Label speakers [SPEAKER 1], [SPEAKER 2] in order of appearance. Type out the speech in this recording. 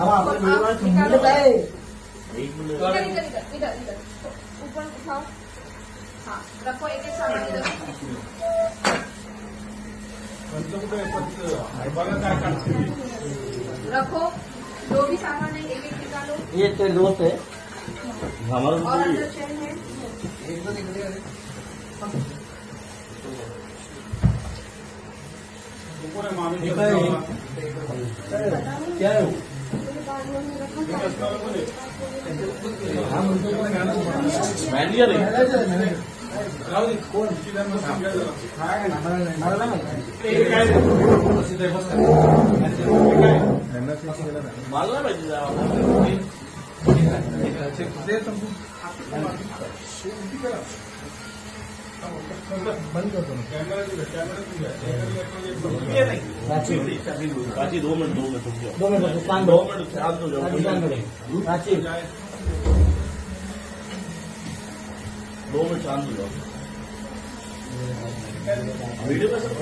[SPEAKER 1] इधर इधर इधर इधर इधर ऊपर उठाओ। हाँ रखो एक एक सामान इधर रखो। जो भी सामान है एक एक निकालो।
[SPEAKER 2] ये तेरे दोस्त है हमारा।
[SPEAKER 1] और अंदर चेन है।
[SPEAKER 2] क्या है मैनेजर मारला पाहिजे बंद करतो प्राची 2 मिनट दुकान 2 मिनट प्राची 2 मिनट शांत हो जाओ। वीडियो का सब